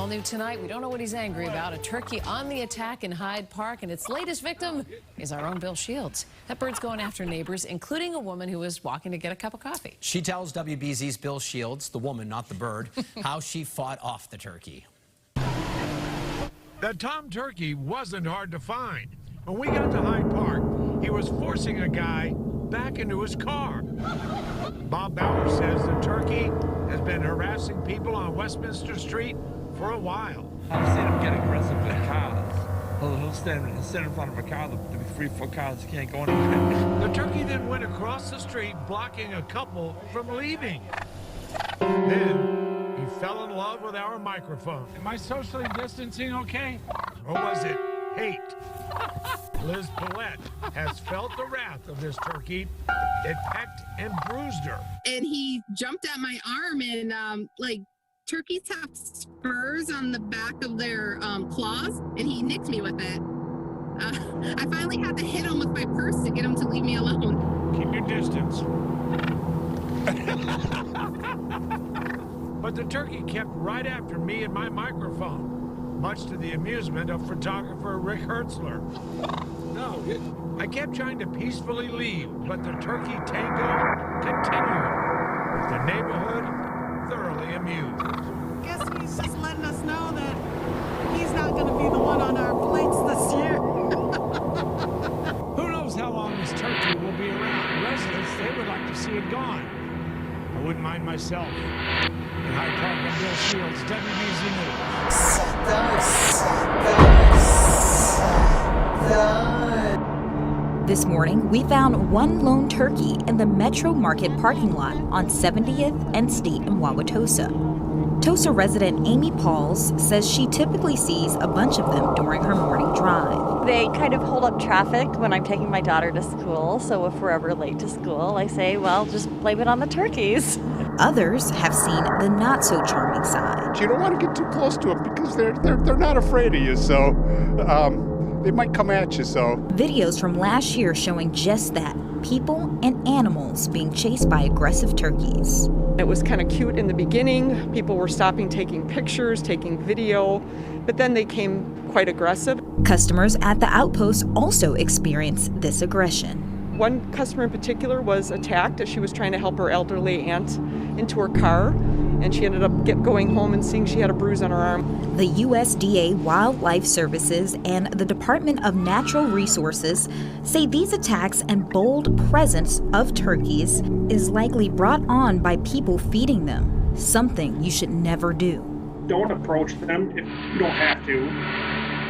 All new tonight, we don't know what he's angry about. A turkey on the attack in Hyde Park, and its latest victim is our own Bill Shields. That bird's going after neighbors, including a woman who was walking to get a cup of coffee. She tells WBZ's Bill Shields, the woman, not the bird, how she fought off the turkey. That tom turkey wasn't hard to find. When we got to Hyde Park, he was forcing a guy back into his car. Bob Bauer says the turkey has been harassing people on Westminster Street for a while. I've seen him get aggressive with cars. He'll stand in front of a car. There'll be 3-4 cars. You can't go anywhere. The turkey then went across the street, blocking a couple from leaving. Then he fell in love with our microphone. Am I socially distancing okay? Or was it hate? Liz Paulette has felt the wrath of this turkey. It pecked and bruised her. And he jumped at my arm, and turkeys have spurs on the back of their claws, and he nicked me with it. I finally had to hit him with my purse to get him to leave me alone. Keep your distance. But the turkey kept right after me and my microphone, much to the amusement of photographer Rick Hertzler. No, I kept trying to peacefully leave, but the turkey tango continued, with the neighborhood thoroughly amused. Guess he's just letting us know that he's not going to be the one on our plates this year. Who knows how long this turkey will be around? Residents, they would like to see it gone. I wouldn't mind myself. In Hyde Park, I'm Bill Shields, WBZ News. This morning, we found one lone turkey in the Metro Market parking lot on 70th and State in Wauwatosa. Tosa resident Amy Pauls says she typically sees a bunch of them during her morning drive. They kind of hold up traffic when I'm taking my daughter to school, so if we're ever late to school, I say, well, just blame it on the turkeys. Others have seen the not-so-charming side. You don't want to get too close to them because they're not afraid of you, so they might come at you, so. Videos from last year showing just that, people and animals being chased by aggressive turkeys. It was kind of cute in the beginning. People were stopping, taking pictures, taking video, but then they came quite aggressive. Customers at the outpost also experienced this aggression. One customer in particular was attacked as she was trying to help her elderly aunt into her car, and she ended up going home and seeing she had a bruise on her arm. The USDA Wildlife Services and the Department of Natural Resources say these attacks and bold presence of turkeys is likely brought on by people feeding them, something you should never do. Don't approach them if you don't have to.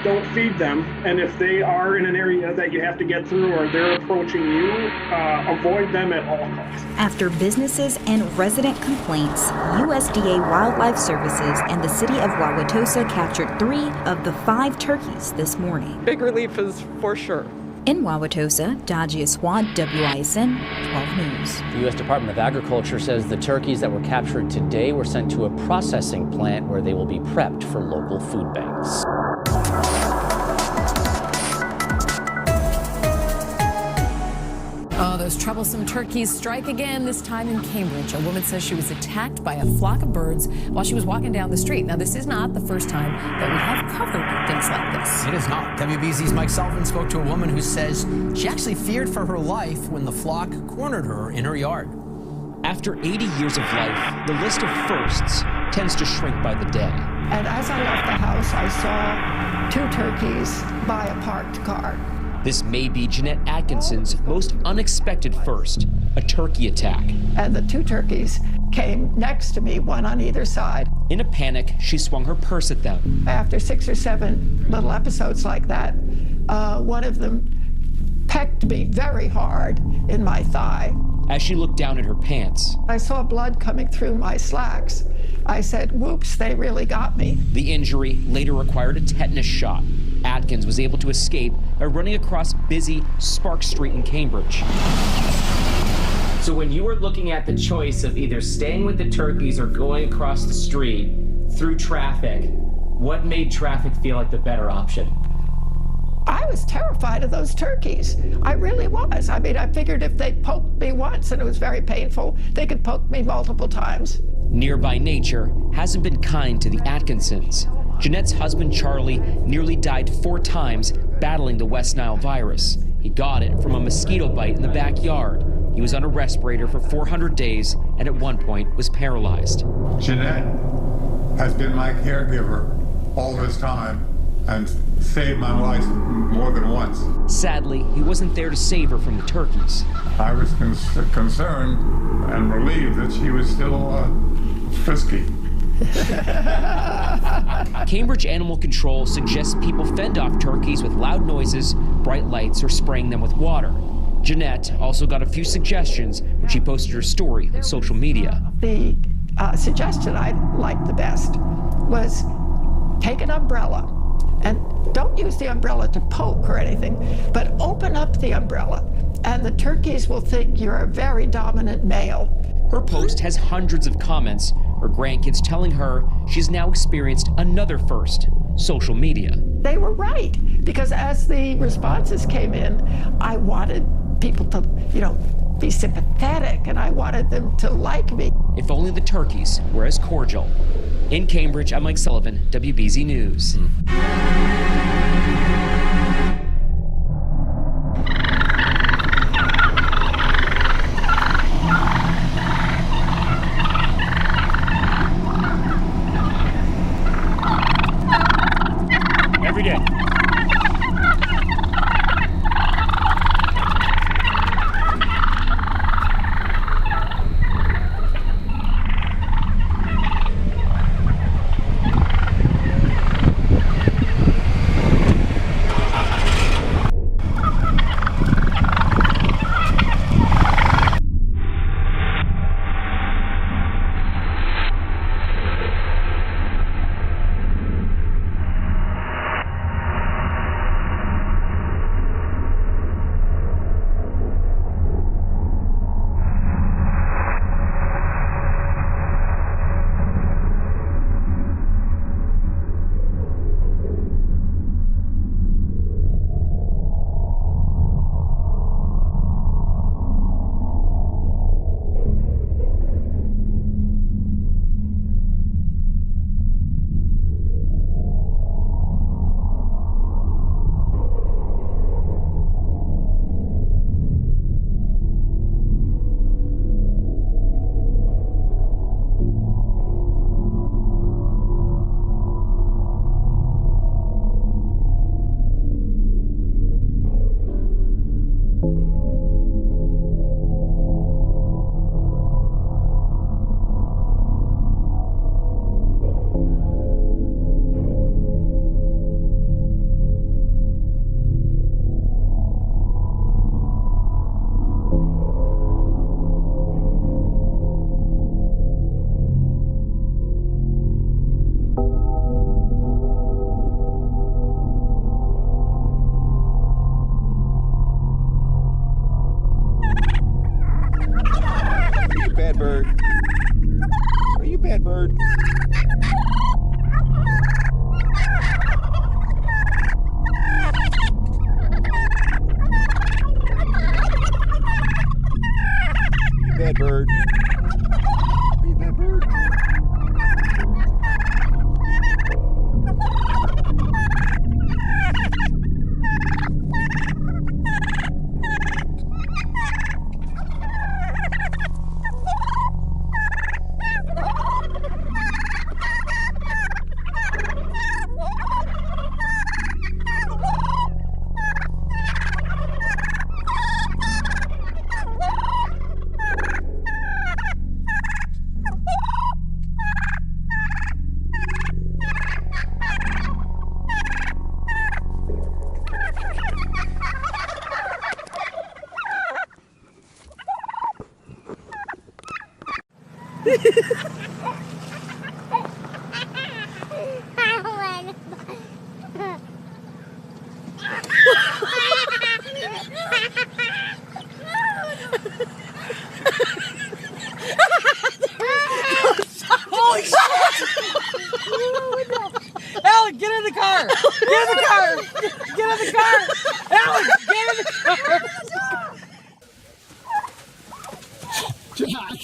Don't feed them, and if they are in an area that you have to get through or they're approaching you, avoid them at all costs. After businesses and resident complaints, USDA Wildlife Services and the city of Wauwatosa captured 3 of the 5 turkeys this morning. Big relief is for sure. In Wauwatosa, Dajia Swad, WISN 12 News. The U.S. Department of Agriculture says the turkeys that were captured today were sent to a processing plant where they will be prepped for local food banks. Oh, those troublesome turkeys strike again, this time in Cambridge. A woman says she was attacked by a flock of birds while she was walking down the street. Now, this is not the first time that we have covered things like this. It is not. WBZ's Mike Sullivan spoke to a woman who says she actually feared for her life when the flock cornered her in her yard. After 80 years of life, the list of firsts tends to shrink by the day. And as I left the house, I saw 2 turkeys by a parked car. This may be Jeanette Atkinson's most unexpected first, a turkey attack. And the 2 turkeys came next to me, one on either side. In a panic, she swung her purse at them. After 6 or 7 little episodes like that, one of them pecked me very hard in my thigh. As she looked down at her pants, I saw blood coming through my slacks. I said, whoops, they really got me. The injury later required a tetanus shot. Atkins was able to escape by running across busy Spark Street in Cambridge. So when you were looking at the choice of either staying with the turkeys or going across the street through traffic, what made traffic feel like the better option? I was terrified of those turkeys. I really was. I mean, I figured if they poked me once and it was very painful, they could poke me multiple times. Nearby nature hasn't been kind to the Atkinsons. Jeanette's husband, Charlie, nearly died 4 times battling the West Nile virus. He got it from a mosquito bite in the backyard. He was on a respirator for 400 days and at one point was paralyzed. Jeanette has been my caregiver all this time and saved my life more than once. Sadly, he wasn't there to save her from the turkeys. I was concerned and relieved that she was still frisky. Cambridge Animal Control suggests people fend off turkeys with loud noises, bright lights, or spraying them with water. Jeanette also got a few suggestions when she posted her story on social media. The suggestion I liked the best was take an umbrella and don't use the umbrella to poke or anything, but open up the umbrella and the turkeys will think you're a very dominant male. Her post has hundreds of comments, her grandkids telling her she's now experienced another first, social media. They were right, because as the responses came in, I wanted people to, be sympathetic, and I wanted them to like me. If only the turkeys were as cordial. In Cambridge, I'm Mike Sullivan, WBZ News. Every day. bird? Are you a bad bird? You bad bird? Are you a bad bird? Holy shit! Alan, get in the car! Get in the car! Get in the car! Alan, get in the car! Jack!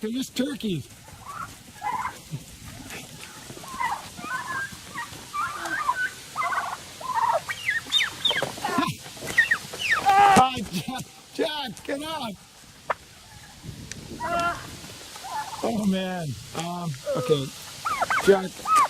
They're just turkeys. Get out! Oh man. Okay, Chuck.